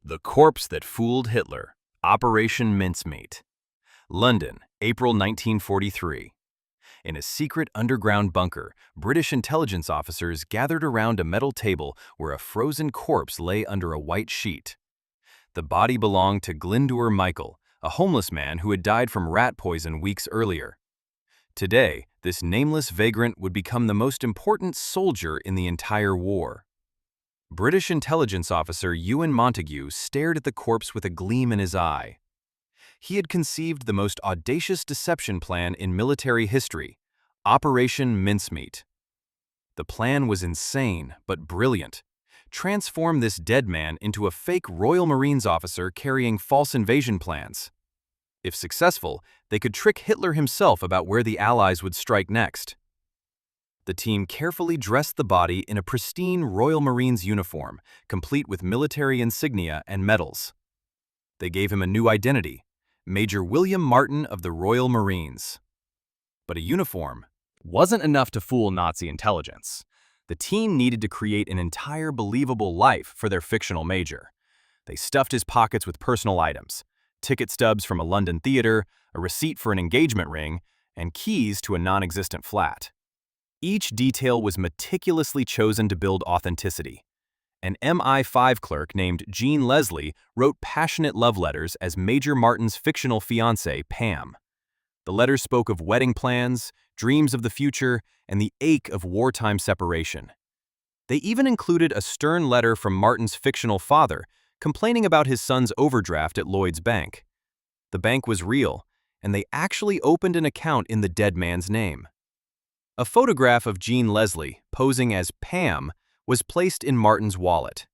The Corpse That Fooled Hitler, Operation Mincemeat. London, April 1943. In a secret underground bunker, British intelligence officers gathered around a metal table where a frozen corpse lay under a white sheet. The body belonged to Glyndŵr Michael, a homeless man who had died from rat poison weeks earlier. Today, this nameless vagrant would become the most important soldier in the entire war. British intelligence officer Ewan Montagu stared at the corpse with a gleam in his eye. He had conceived the most audacious deception plan in military history, Operation Mincemeat. The plan was insane, but brilliant. Transform this dead man into a fake Royal Marines officer carrying false invasion plans. If successful, they could trick Hitler himself about where the Allies would strike next. The team carefully dressed the body in a pristine Royal Marines uniform, complete with military insignia and medals. They gave him a new identity, Major William Martin of the Royal Marines. But a uniform wasn't enough to fool Nazi intelligence. The team needed to create an entire believable life for their fictional major. They stuffed his pockets with personal items, ticket stubs from a London theater, a receipt for an engagement ring, and keys to a non-existent flat. Each detail was meticulously chosen to build authenticity. An MI5 clerk named Jean Leslie wrote passionate love letters as Major Martin's fictional fiancée, Pam. The letters spoke of wedding plans, dreams of the future, and the ache of wartime separation. They even included a stern letter from Martin's fictional father, complaining about his son's overdraft at Lloyd's Bank. The bank was real, and they actually opened an account in the dead man's name. A photograph of Jean Leslie, posing as Pam, was placed in Martin's wallet.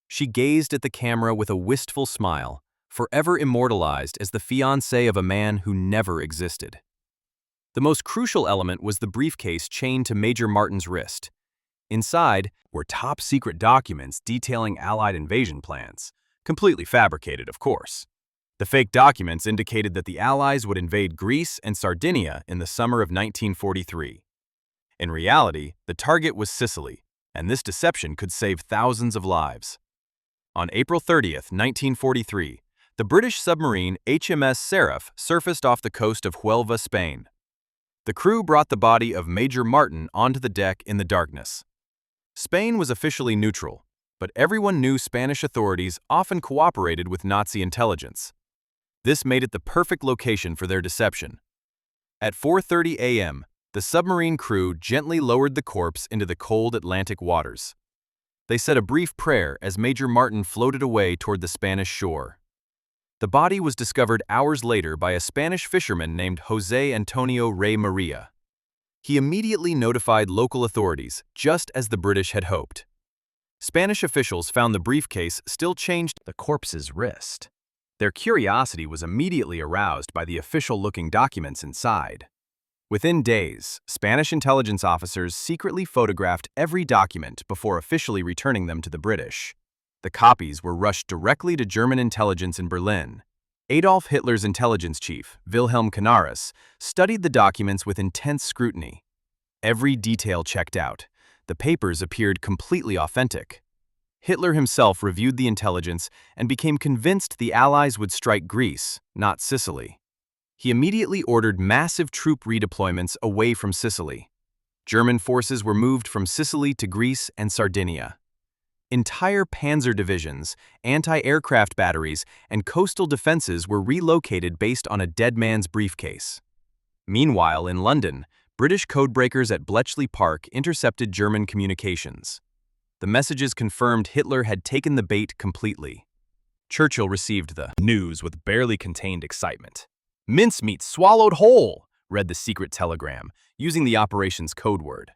She gazed at the camera with a wistful smile, forever immortalized as the fiancée of a man who never existed. The most crucial element was the briefcase chained to Major Martin's wrist. Inside were top-secret documents detailing Allied invasion plans, completely fabricated, of course. The fake documents indicated that the Allies would invade Greece and Sardinia in the summer of 1943. In reality, the target was Sicily, and this deception could save thousands of lives. On April 30th, 1943, the British submarine HMS Seraph surfaced off the coast of Huelva, Spain. The crew brought the body of Major Martin onto the deck in the darkness. Spain was officially neutral, but everyone knew Spanish authorities often cooperated with Nazi intelligence. This made it the perfect location for their deception. At 4:30 a.m., the submarine crew gently lowered the corpse into the cold Atlantic waters. They said a brief prayer as Major Martin floated away toward the Spanish shore. The body was discovered hours later by a Spanish fisherman named José Antonio Rey Maria. He immediately notified local authorities, just as the British had hoped. Spanish officials found the briefcase still chained to the corpse's wrist. Their curiosity was immediately aroused by the official-looking documents inside. Within days, Spanish intelligence officers secretly photographed every document before officially returning them to the British. The copies were rushed directly to German intelligence in Berlin. Adolf Hitler's intelligence chief, Wilhelm Canaris, studied the documents with intense scrutiny. Every detail checked out. The papers appeared completely authentic. Hitler himself reviewed the intelligence and became convinced the Allies would strike Greece, not Sicily. He immediately ordered massive troop redeployments away from Sicily. German forces were moved from Sicily to Greece and Sardinia. Entire panzer divisions, anti-aircraft batteries, and coastal defenses were relocated based on a dead man's briefcase. Meanwhile, in London, British codebreakers at Bletchley Park intercepted German communications. The messages confirmed Hitler had taken the bait completely. Churchill received the news with barely contained excitement. "Mincemeat swallowed whole," read the secret telegram, using the operation's code word.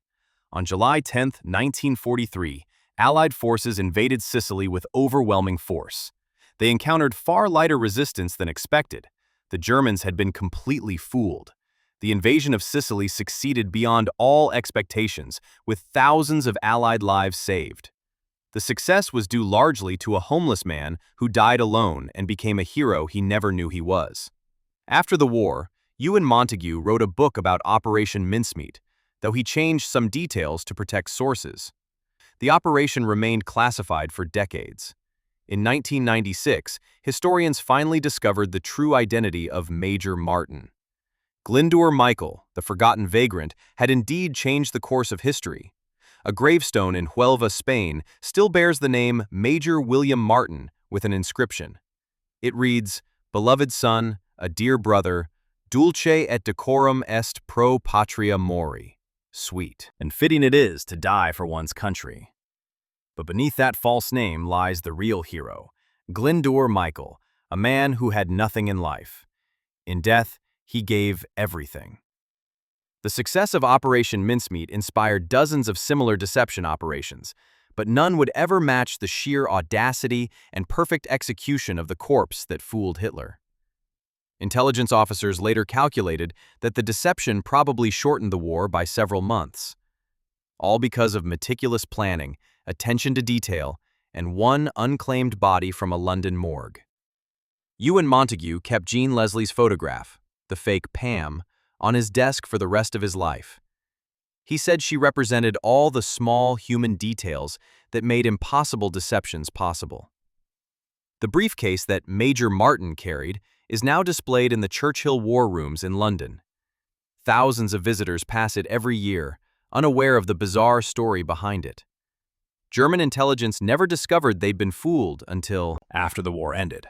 On July 10, 1943, Allied forces invaded Sicily with overwhelming force. They encountered far lighter resistance than expected. The Germans had been completely fooled. The invasion of Sicily succeeded beyond all expectations, with thousands of Allied lives saved. The success was due largely to a homeless man who died alone and became a hero he never knew he was. After the war, Ewan Montagu wrote a book about Operation Mincemeat, though he changed some details to protect sources. The operation remained classified for decades. In 1996, historians finally discovered the true identity of Major Martin. Glyndŵr Michael, the forgotten vagrant, had indeed changed the course of history. A gravestone in Huelva, Spain, still bears the name Major William Martin with an inscription. It reads, "Beloved son, a dear brother, dulce et decorum est pro patria mori." Sweet and fitting it is to die for one's country. But beneath that false name lies the real hero, Glyndŵr Michael, a man who had nothing in life. In death, he gave everything. The success of Operation Mincemeat inspired dozens of similar deception operations, but none would ever match the sheer audacity and perfect execution of the corpse that fooled Hitler. Intelligence officers later calculated that the deception probably shortened the war by several months. All because of meticulous planning, attention to detail, and one unclaimed body from a London morgue. Ewan Montague kept Jean Leslie's photograph, the fake Pam, on his desk for the rest of his life. He said she represented all the small human details that made impossible deceptions possible. The briefcase that Major Martin carried is now displayed in the Churchill War Rooms in London. Thousands of visitors pass it every year, unaware of the bizarre story behind it. German intelligence never discovered they'd been fooled until after the war ended.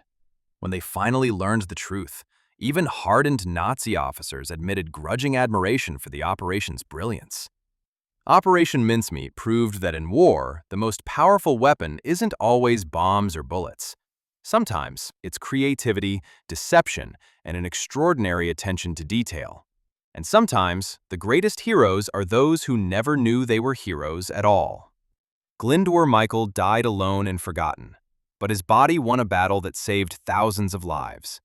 When they finally learned the truth, even hardened Nazi officers admitted grudging admiration for the operation's brilliance. Operation Mincemeat proved that in war, the most powerful weapon isn't always bombs or bullets. Sometimes it's creativity, deception, and an extraordinary attention to detail. And sometimes the greatest heroes are those who never knew they were heroes at all. Glyndŵr Michael died alone and forgotten, but his body won a battle that saved thousands of lives.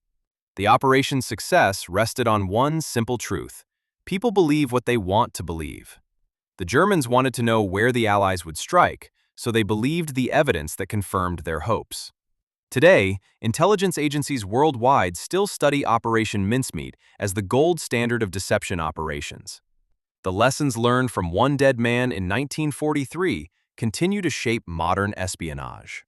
The operation's success rested on one simple truth: people believe what they want to believe. The Germans wanted to know where the Allies would strike, so they believed the evidence that confirmed their hopes. Today, intelligence agencies worldwide still study Operation Mincemeat as the gold standard of deception operations. The lessons learned from one dead man in 1943 continue to shape modern espionage.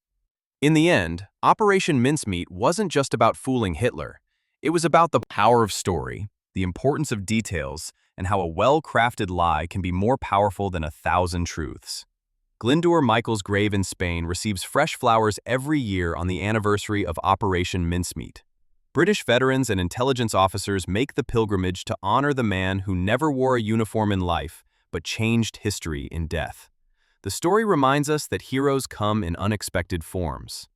In the end, Operation Mincemeat wasn't just about fooling Hitler. It was about the power of story, the importance of details, and how a well-crafted lie can be more powerful than 1,000 truths. Glyndŵr Michael's grave in Spain receives fresh flowers every year on the anniversary of Operation Mincemeat. British veterans and intelligence officers make the pilgrimage to honor the man who never wore a uniform in life, but changed history in death. The story reminds us that heroes come in unexpected forms.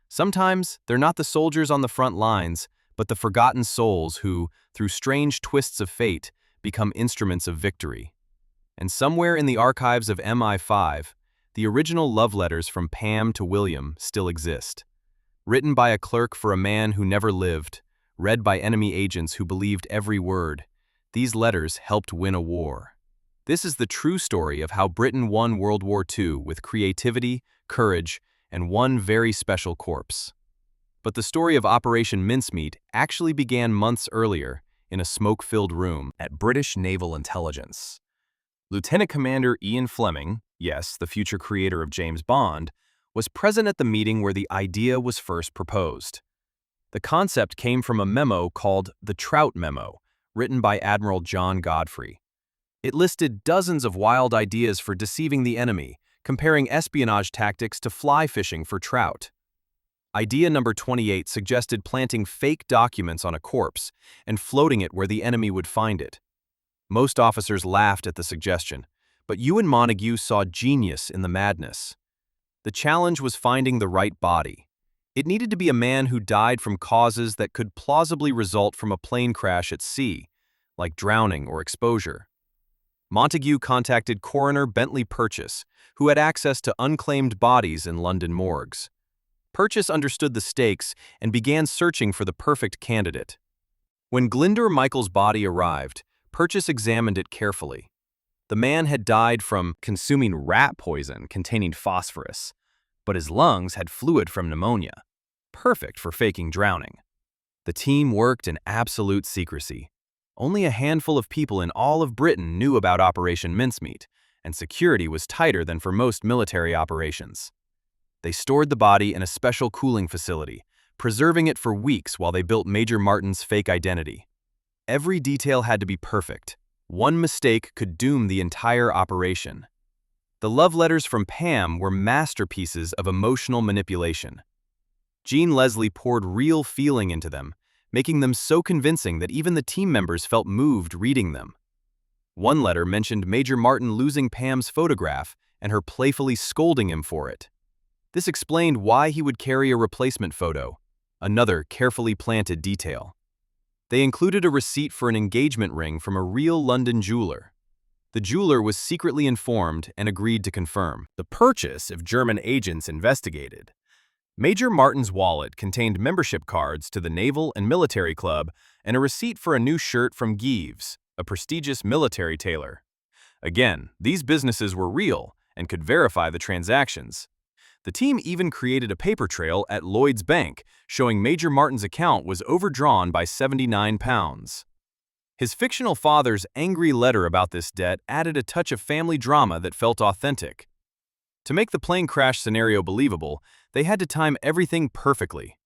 Sometimes they're not the soldiers on the front lines, but the forgotten souls who, through strange twists of fate, become instruments of victory. And somewhere in the archives of MI5, the original love letters from Pam to William still exist. Written by a clerk for a man who never lived, read by enemy agents who believed every word, these letters helped win a war. This is the true story of how Britain won World War II with creativity, courage, and one very special corpse. But the story of Operation Mincemeat actually began months earlier in a smoke-filled room at British Naval Intelligence. Lieutenant Commander Ian Fleming, yes, the future creator of James Bond, was present at the meeting where the idea was first proposed. The concept came from a memo called the Trout Memo, written by Admiral John Godfrey. It listed dozens of wild ideas for deceiving the enemy, comparing espionage tactics to fly fishing for trout. Idea number 28 suggested planting fake documents on a corpse and floating it where the enemy would find it. Most officers laughed at the suggestion, but Ewan Montague saw genius in the madness. The challenge was finding the right body. It needed to be a man who died from causes that could plausibly result from a plane crash at sea, like drowning or exposure. Montague contacted Coroner Bentley Purchase, who had access to unclaimed bodies in London morgues. Purchase understood the stakes and began searching for the perfect candidate. When Glyndŵr Michael's body arrived, Purchase examined it carefully. The man had died from consuming rat poison containing phosphorus, but his lungs had fluid from pneumonia, perfect for faking drowning. The team worked in absolute secrecy. Only a handful of people in all of Britain knew about Operation Mincemeat, and security was tighter than for most military operations. They stored the body in a special cooling facility, preserving it for weeks while they built Major Martin's fake identity. Every detail had to be perfect. One mistake could doom the entire operation. The love letters from Pam were masterpieces of emotional manipulation. Jean Leslie poured real feeling into them, making them so convincing that even the team members felt moved reading them. One letter mentioned Major Martin losing Pam's photograph and her playfully scolding him for it. This explained why he would carry a replacement photo, another carefully planted detail. They included a receipt for an engagement ring from a real London jeweler. The jeweler was secretly informed and agreed to confirm the purchase if German agents investigated. Major Martin's wallet contained membership cards to the Naval and Military Club and a receipt for a new shirt from Gives, a prestigious military tailor. Again, these businesses were real and could verify the transactions. The team even created a paper trail at Lloyd's Bank showing Major Martin's account was overdrawn by £79. His fictional father's angry letter about this debt added a touch of family drama that felt authentic. To make the plane crash scenario believable, they had to time everything perfectly.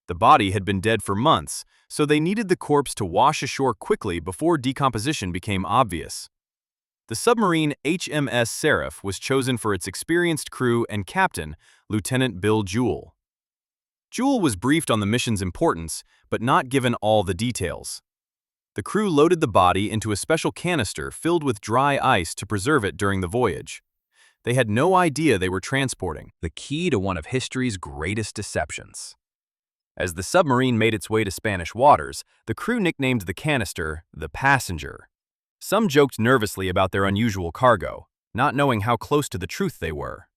The body had been dead for months, so they needed the corpse to wash ashore quickly before decomposition became obvious. The submarine HMS Seraph was chosen for its experienced crew and captain, Lieutenant Bill Jewell. Jewell was briefed on the mission's importance, but not given all the details. The crew loaded the body into a special canister filled with dry ice to preserve it during the voyage. They had no idea they were transporting the key to one of history's greatest deceptions. As the submarine made its way to Spanish waters, the crew nicknamed the canister the Passenger. Some joked nervously about their unusual cargo, not knowing how close to the truth they were.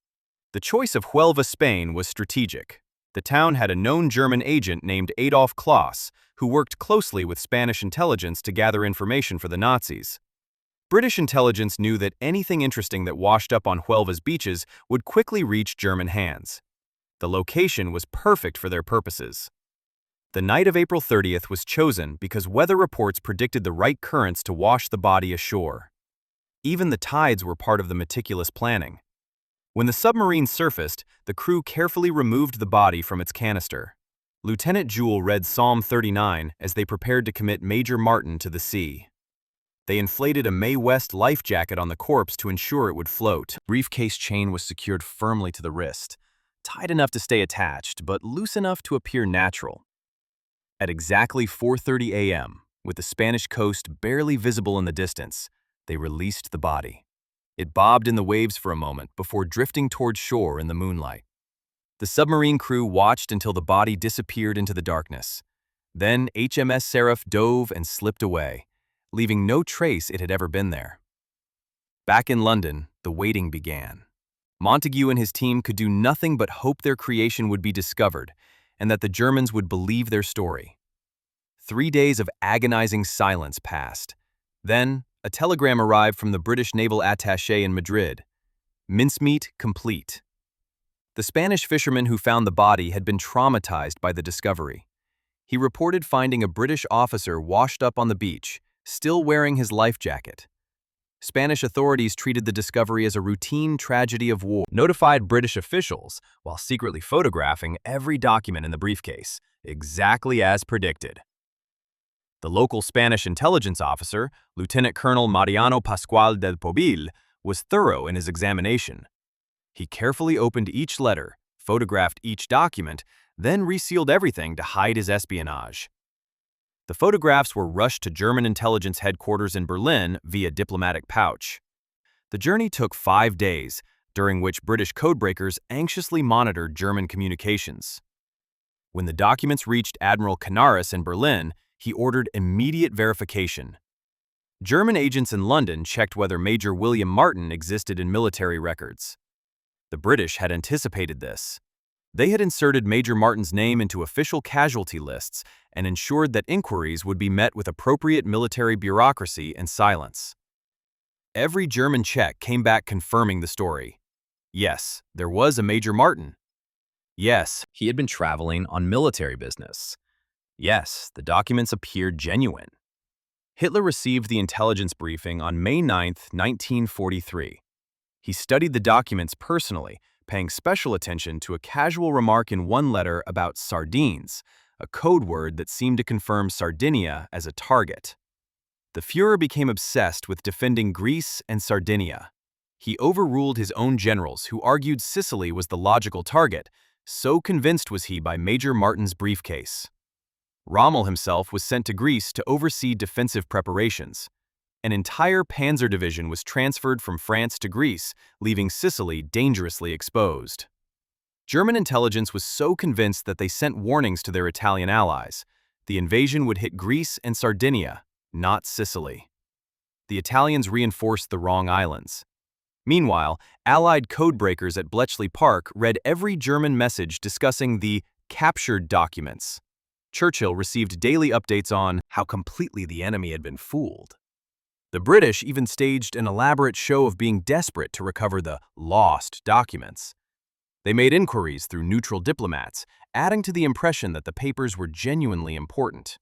The choice of Huelva, Spain was strategic. The town had a known German agent named Adolf Kloss, who worked closely with Spanish intelligence to gather information for the Nazis. British intelligence knew that anything interesting that washed up on Huelva's beaches would quickly reach German hands. The location was perfect for their purposes. The night of April 30th was chosen because weather reports predicted the right currents to wash the body ashore. Even the tides were part of the meticulous planning. When the submarine surfaced, the crew carefully removed the body from its canister. Lieutenant Jewell read Psalm 39 as they prepared to commit Major Martin to the sea. They inflated a Mae West life jacket on the corpse to ensure it would float. Briefcase chain was secured firmly to the wrist, tight enough to stay attached, but loose enough to appear natural. At exactly 4:30 a.m., with the Spanish coast barely visible in the distance, they released the body. It bobbed in the waves for a moment before drifting toward shore in the moonlight. The submarine crew watched until the body disappeared into the darkness. Then HMS Seraph dove and slipped away, leaving no trace it had ever been there. Back in London, the waiting began. Montague and his team could do nothing but hope their creation would be discovered and that the Germans would believe their story. 3 days of agonizing silence passed. Then, a telegram arrived from the British naval attaché in Madrid. Mincemeat complete. The Spanish fisherman who found the body had been traumatized by the discovery. He reported finding a British officer washed up on the beach, still wearing his life jacket. Spanish authorities treated the discovery as a routine tragedy of war, notified British officials while secretly photographing every document in the briefcase, exactly as predicted. The local Spanish intelligence officer, Lieutenant Colonel Mariano Pascual del Pobil, was thorough in his examination. He carefully opened each letter, photographed each document, then resealed everything to hide his espionage. The photographs were rushed to German intelligence headquarters in Berlin via diplomatic pouch. The journey took 5 days, during which British codebreakers anxiously monitored German communications. When the documents reached Admiral Canaris in Berlin, he ordered immediate verification. German agents in London checked whether Major William Martin existed in military records. The British had anticipated this. They had inserted Major Martin's name into official casualty lists and ensured that inquiries would be met with appropriate military bureaucracy and silence. Every German check came back confirming the story. Yes, there was a Major Martin. Yes, he had been traveling on military business. Yes, the documents appeared genuine. Hitler received the intelligence briefing on May 9, 1943. He studied the documents personally, paying special attention to a casual remark in one letter about sardines, a code word that seemed to confirm Sardinia as a target. The Führer became obsessed with defending Greece and Sardinia. He overruled his own generals who argued Sicily was the logical target, so convinced was he by Major Martin's briefcase. Rommel himself was sent to Greece to oversee defensive preparations. An entire panzer division was transferred from France to Greece, leaving Sicily dangerously exposed. German intelligence was so convinced that they sent warnings to their Italian allies. The invasion would hit Greece and Sardinia, not Sicily. The Italians reinforced the wrong islands. Meanwhile, Allied codebreakers at Bletchley Park read every German message discussing the captured documents. Churchill received daily updates on how completely the enemy had been fooled. The British even staged an elaborate show of being desperate to recover the lost documents. They made inquiries through neutral diplomats, adding to the impression that the papers were genuinely important.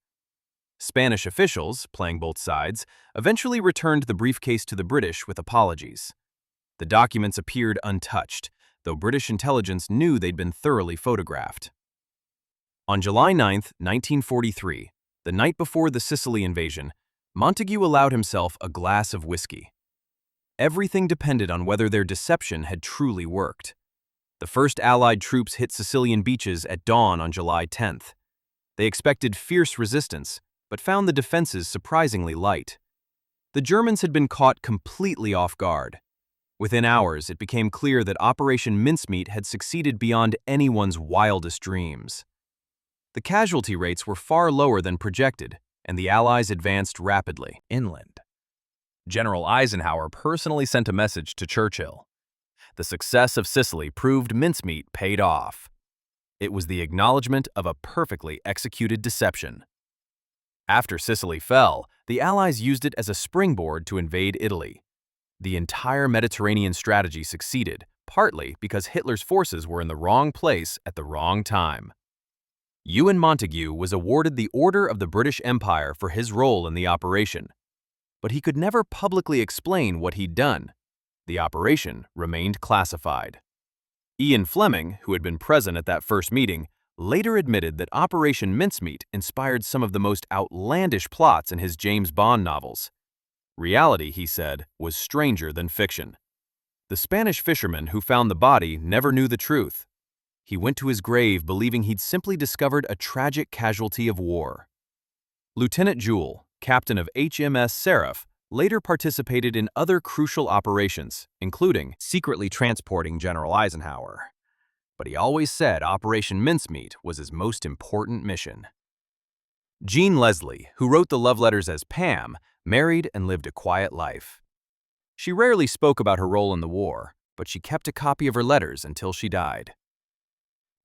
Spanish officials, playing both sides, eventually returned the briefcase to the British with apologies. The documents appeared untouched, though British intelligence knew they'd been thoroughly photographed. On July 9, 1943, the night before the Sicily invasion, Montagu allowed himself a glass of whiskey. Everything depended on whether their deception had truly worked. The first Allied troops hit Sicilian beaches at dawn on July 10th. They expected fierce resistance, but found the defenses surprisingly light. The Germans had been caught completely off guard. Within hours, it became clear that Operation Mincemeat had succeeded beyond anyone's wildest dreams. The casualty rates were far lower than projected, and the Allies advanced rapidly inland. General Eisenhower personally sent a message to Churchill. The success of Sicily proved mincemeat paid off. It was the acknowledgement of a perfectly executed deception. After Sicily fell, the Allies used it as a springboard to invade Italy. The entire Mediterranean strategy succeeded, partly because Hitler's forces were in the wrong place at the wrong time. Ewan Montagu was awarded the Order of the British Empire for his role in the operation, but he could never publicly explain what he'd done. The operation remained classified. Ian Fleming, who had been present at that first meeting, later admitted that Operation Mincemeat inspired some of the most outlandish plots in his James Bond novels. Reality, he said, was stranger than fiction. The Spanish fisherman who found the body never knew the truth. He went to his grave believing he'd simply discovered a tragic casualty of war. Lieutenant Jewell, captain of HMS Seraph, later participated in other crucial operations, including secretly transporting General Eisenhower. But he always said Operation Mincemeat was his most important mission. Jean Leslie, who wrote the love letters as Pam, married and lived a quiet life. She rarely spoke about her role in the war, but she kept a copy of her letters until she died.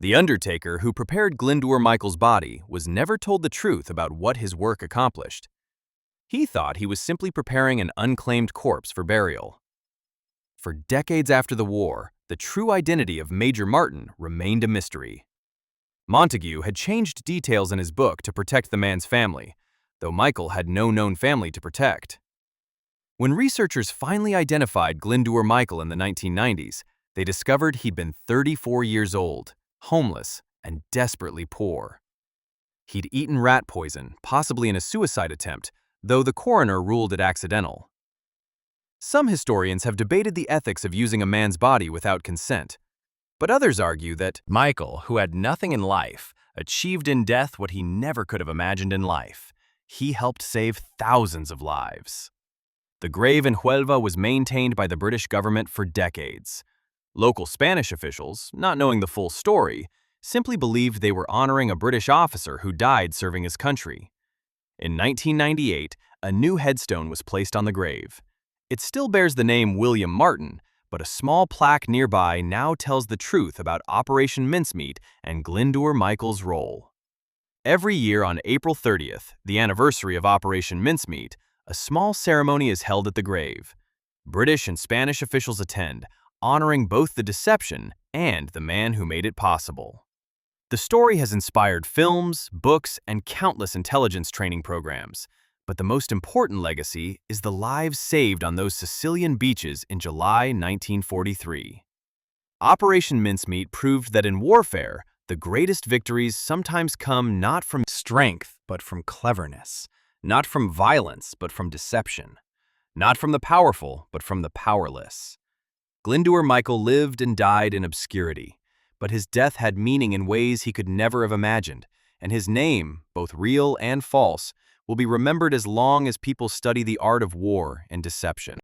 The undertaker who prepared Glyndŵr Michael's body was never told the truth about what his work accomplished. He thought he was simply preparing an unclaimed corpse for burial. For decades after the war, the true identity of Major Martin remained a mystery. Montagu had changed details in his book to protect the man's family, though Michael had no known family to protect. When researchers finally identified Glyndŵr Michael in the 1990s, they discovered he'd been 34 years old, homeless, and desperately poor. He'd eaten rat poison, possibly in a suicide attempt, though the coroner ruled it accidental. Some historians have debated the ethics of using a man's body without consent, but others argue that Michael, who had nothing in life, achieved in death what he never could have imagined in life. He helped save thousands of lives. The grave in Huelva was maintained by the British government for decades. Local Spanish officials, not knowing the full story, simply believed they were honoring a British officer who died serving his country. In 1998, a new headstone was placed on the grave. It still bears the name William Martin, but a small plaque nearby now tells the truth about Operation Mincemeat and Glyndŵr Michael's role. Every year on April 30th, the anniversary of Operation Mincemeat, a small ceremony is held at the grave. British and Spanish officials attend, honoring both the deception and the man who made it possible. The story has inspired films, books, and countless intelligence training programs, but the most important legacy is the lives saved on those Sicilian beaches in July 1943. Operation Mincemeat proved that in warfare, the greatest victories sometimes come not from strength, but from cleverness, not from violence, but from deception, not from the powerful, but from the powerless. Glyndŵr Michael lived and died in obscurity, but his death had meaning in ways he could never have imagined, and his name, both real and false, will be remembered as long as people study the art of war and deception.